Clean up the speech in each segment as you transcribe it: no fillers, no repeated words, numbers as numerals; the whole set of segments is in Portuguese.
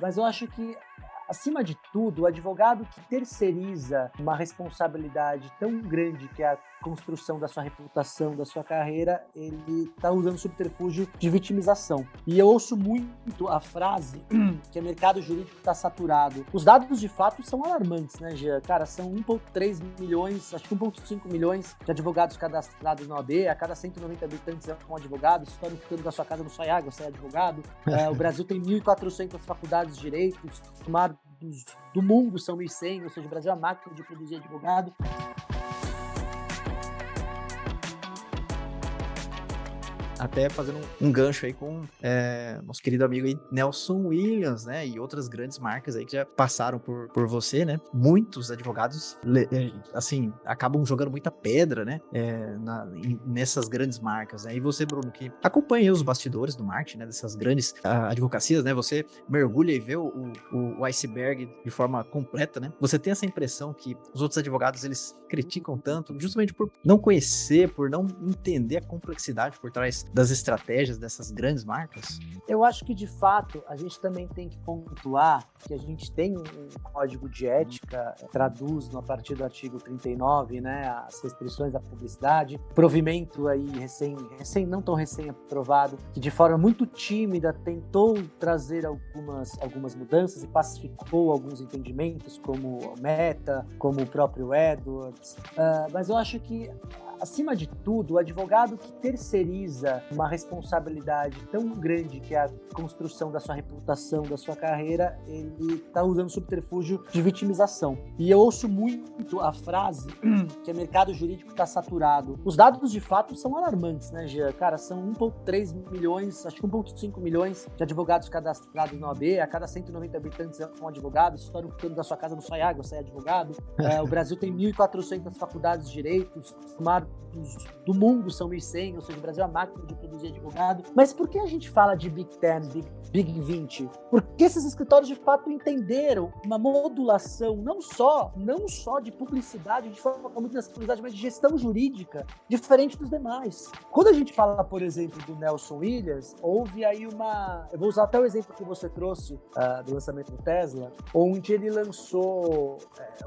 Mas eu acho que, acima de tudo, o advogado que terceiriza uma responsabilidade tão grande que é a construção da sua reputação, da sua carreira, ele está usando subterfúgio de vitimização. E eu ouço muito a frase que o mercado jurídico está saturado. Os dados, de fato, são alarmantes, né, Jean? Cara, são 1,3 milhões, acho que 1,5 milhões de advogados cadastrados na OAB, a cada 190 habitantes é um advogado, se está no canto da sua casa não sai água, sai advogado. O Brasil tem 1.400 faculdades de direitos, o mar do mundo são 1.100, ou seja, o Brasil é a máquina de produzir advogado. Até fazendo um gancho aí com nosso querido amigo aí, Nelson Williams, né? E outras grandes marcas aí que já passaram por você, né? Muitos advogados, assim, acabam jogando muita pedra, né? Nessas grandes marcas, né? E você, Bruno, que acompanha os bastidores do marketing, né? Dessas grandes advocacias, né? Você mergulha e vê o iceberg de forma completa, né? Você tem essa impressão que os outros advogados, eles criticam tanto justamente por não conhecer, por não entender a complexidade por trás das estratégias dessas grandes marcas? Eu acho que, de fato, a gente também tem que pontuar que a gente tem um código de ética, traduz a partir do artigo 39, né, as restrições da publicidade, provimento aí não tão recém aprovado, que de forma muito tímida tentou trazer algumas mudanças e pacificou alguns entendimentos, como o Meta, como o próprio Edwards, mas eu acho que, acima de tudo, o advogado que terceiriza uma responsabilidade tão grande que é a construção da sua reputação, da sua carreira, ele está usando subterfúgio de vitimização. E eu ouço muito a frase que o mercado jurídico está saturado. Os dados, de fato, são alarmantes, né, Jean? Cara, são 1,3 milhões, acho que 1,5 milhões de advogados cadastrados na OAB, a cada 190 habitantes é um advogado, se está no canto da sua casa não sai água, sai advogado. O Brasil tem 1.400 faculdades de direitos, o mar do mundo são 1.100, ou seja, o Brasil é a máquina de produzir advogado. Mas por que a gente fala de Big 10, Big 20? Porque esses escritórios de fato entenderam uma modulação não só de publicidade, de forma muito nessa publicidade, mas de gestão jurídica diferente dos demais. Quando a gente fala, por exemplo, do Nelson Williams, houve aí eu vou usar até o exemplo que você trouxe do lançamento do Tesla, onde ele lançou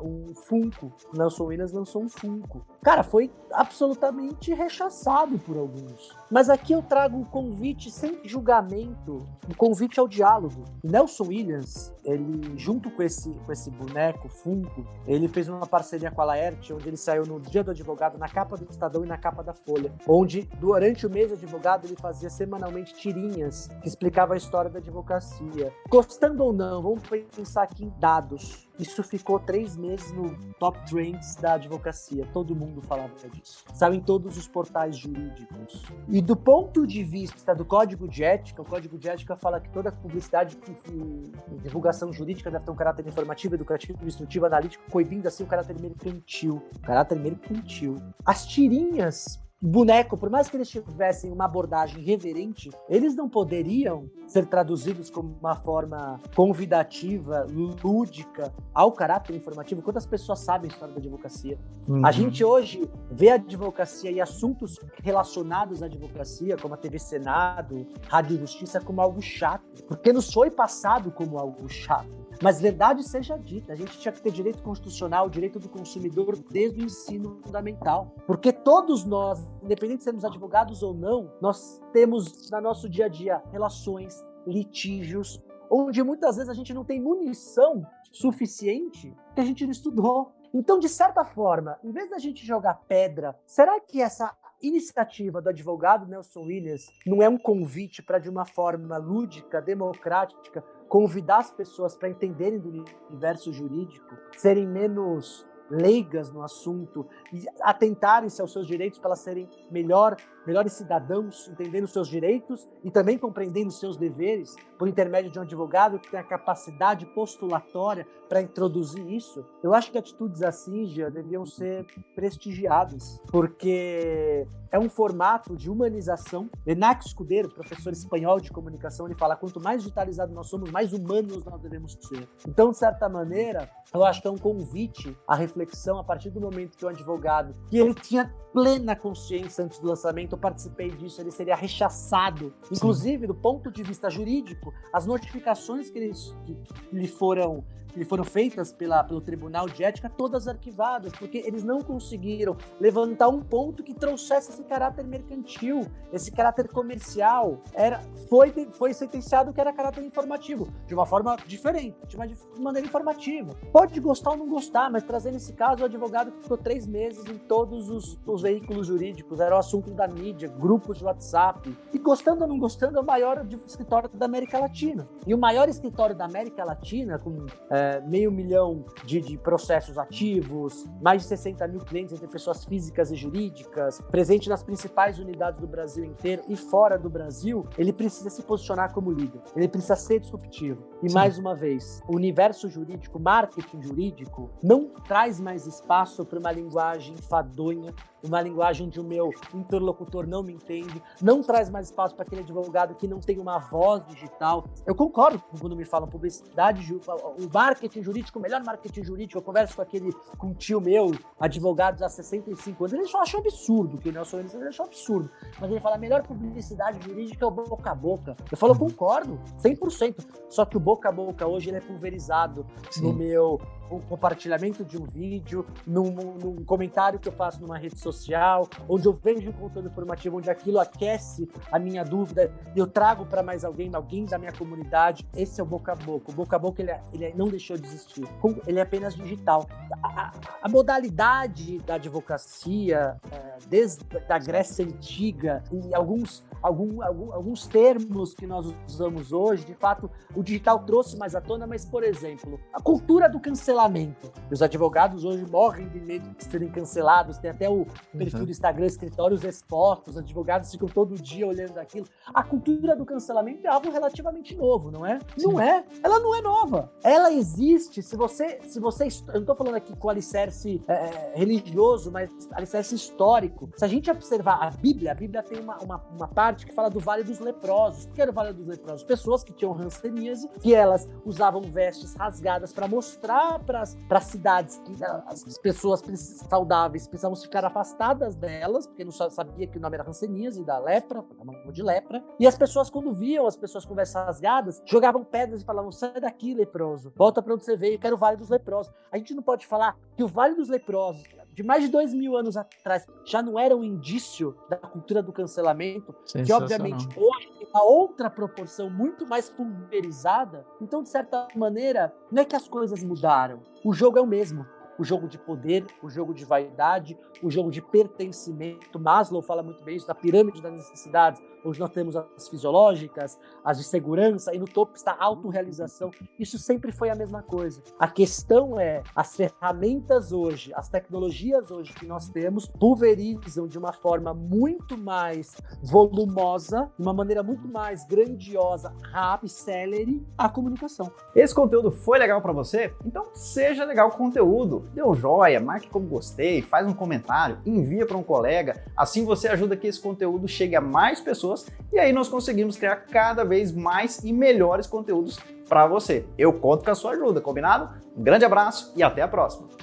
um Funko. O Nelson Williams lançou um Funko. Cara, foi absolutamente rechaçado por alguns. Mas aqui eu trago um convite sem julgamento, um convite ao diálogo. O Nelson Williams, ele, junto com esse boneco Funko, ele fez uma parceria com a Laerte, onde ele saiu no Dia do Advogado, na capa do Estadão e na capa da Folha, onde, durante o mês do advogado, ele fazia semanalmente tirinhas que explicavam a história da advocacia. Gostando ou não, vamos pensar aqui em dados. Isso ficou 3 meses no top trends da advocacia. Todo mundo falava disso. Saiu em todos os portais jurídicos. E do ponto de vista do Código de Ética, o Código de Ética fala que toda publicidade e divulgação jurídica deve ter um caráter informativo, educativo, instrutivo, analítico, coibindo assim o caráter mercantil. As tirinhas boneco, por mais que eles tivessem uma abordagem reverente, eles não poderiam ser traduzidos como uma forma convidativa, lúdica, ao caráter informativo. Quantas pessoas sabem a história da advocacia? A gente hoje vê a advocacia e assuntos relacionados à advocacia, como a TV Senado, Rádio Justiça, como algo chato, porque nos foi passado como algo chato. Mas verdade seja dita, a gente tinha que ter direito constitucional, direito do consumidor desde o ensino fundamental. Porque todos nós, independente de sermos advogados ou não, nós temos no nosso dia a dia relações, litígios, onde muitas vezes a gente não tem munição suficiente que a gente não estudou. Então, de certa forma, em vez da gente jogar pedra, será que essa iniciativa do advogado Nelson Williams não é um convite para, de uma forma lúdica, democrática, convidar as pessoas para entenderem do universo jurídico, serem menos leigas no assunto e atentarem-se aos seus direitos para elas serem melhores cidadãos, entendendo os seus direitos e também compreendendo os seus deveres por intermédio de um advogado que tem a capacidade postulatória para introduzir isso? Eu acho que atitudes assim já deviam ser prestigiadas, porque é um formato de humanização. Enac Escudeiro, professor espanhol de comunicação, ele fala: quanto mais digitalizado nós somos, mais humanos nós devemos ser. Então, de certa maneira, eu acho que é um convite à reflexão a partir do momento que o advogado, que ele tinha plena consciência antes do lançamento eu participei disso, ele seria rechaçado. Inclusive, do ponto de vista jurídico, as notificações que lhe foram feitas pelo Tribunal de Ética, todas arquivadas, porque eles não conseguiram levantar um ponto que trouxesse esse caráter mercantil, esse caráter comercial. Foi sentenciado que era caráter informativo, de uma forma diferente, de maneira informativa. Pode gostar ou não gostar, mas trazendo esse caso, o advogado ficou 3 meses em todos os veículos jurídicos, era o assunto da mídia, grupos de WhatsApp. E gostando ou não gostando, é o maior escritório da América Latina. E o maior escritório da América Latina, com 500 mil de processos ativos, mais de 60 mil clientes entre pessoas físicas e jurídicas, presente nas principais unidades do Brasil inteiro e fora do Brasil, ele precisa se posicionar como líder, ele precisa ser disruptivo. E Sim. Mais uma vez, o universo jurídico, marketing jurídico, não traz mais espaço para uma linguagem enfadonha, uma linguagem onde o meu interlocutor não me entende, não traz mais espaço para aquele advogado que não tem uma voz digital. Eu concordo quando me falam publicidade, o marketing jurídico, o melhor marketing jurídico, eu converso com um tio meu, advogado há 65 anos, ele só achou absurdo, que o Nelson Williams ele achou absurdo, mas ele fala, a melhor publicidade jurídica é o boca a boca. Eu falo, eu concordo, 100%, só que o boca a boca hoje ele é pulverizado Sim. no meu compartilhamento de um vídeo, num comentário que eu faço numa rede social, onde eu vejo um conteúdo informativo, onde aquilo aquece a minha dúvida e eu trago para mais alguém da minha comunidade. Esse é o boca a boca. O boca a boca ele não deixou de existir. Ele é apenas digital. A modalidade da advocacia, desde a Grécia Antiga, e alguns termos que nós usamos hoje, de fato, o digital trouxe mais à tona, mas, por exemplo, a cultura do cancelamento. Os advogados hoje morrem de medo de serem cancelados, tem até o perfil do Instagram, escritórios expostos, os advogados ficam todo dia olhando aquilo. A cultura do cancelamento é algo relativamente novo, não é? Sim. Não é. Ela não é nova. Ela existe, se você eu não estou falando aqui com alicerce religioso, mas alicerce histórico. Se a gente observar a Bíblia tem uma parte que fala do Vale dos Leprosos. O que era o Vale dos Leprosos? Pessoas que tinham hanseníase, que elas usavam vestes rasgadas para mostrar para as cidades que as pessoas saudáveis precisavam ficar afastadas delas, porque não sabia que o nome era hanseníase, da lepra, de lepra. E as pessoas, quando viam as pessoas com vestes rasgadas, jogavam pedras e falavam, sai daqui, leproso, volta para onde você veio, eu quero o Vale dos Leprosos. A gente não pode falar que o Vale dos Leprosos, de mais de 2.000 anos atrás, já não era um indício da cultura do cancelamento, que obviamente hoje tem uma outra proporção muito mais pulverizada. Então, de certa maneira, não é que as coisas mudaram, o jogo é o mesmo. O jogo de poder, o jogo de vaidade, o jogo de pertencimento. Maslow fala muito bem isso, da pirâmide das necessidades, onde nós temos as fisiológicas, as de segurança, e no topo está a autorrealização. Isso sempre foi a mesma coisa. A questão é, as ferramentas hoje, as tecnologias hoje que nós temos, pulverizam de uma forma muito mais volumosa, de uma maneira muito mais grandiosa, rápida e célere, a comunicação. Esse conteúdo foi legal para você? Então seja legal o conteúdo. Dê um joinha, marque como gostei, faz um comentário, envia para um colega, assim você ajuda que esse conteúdo chegue a mais pessoas e aí nós conseguimos criar cada vez mais e melhores conteúdos para você. Eu conto com a sua ajuda, combinado? Um grande abraço e até a próxima!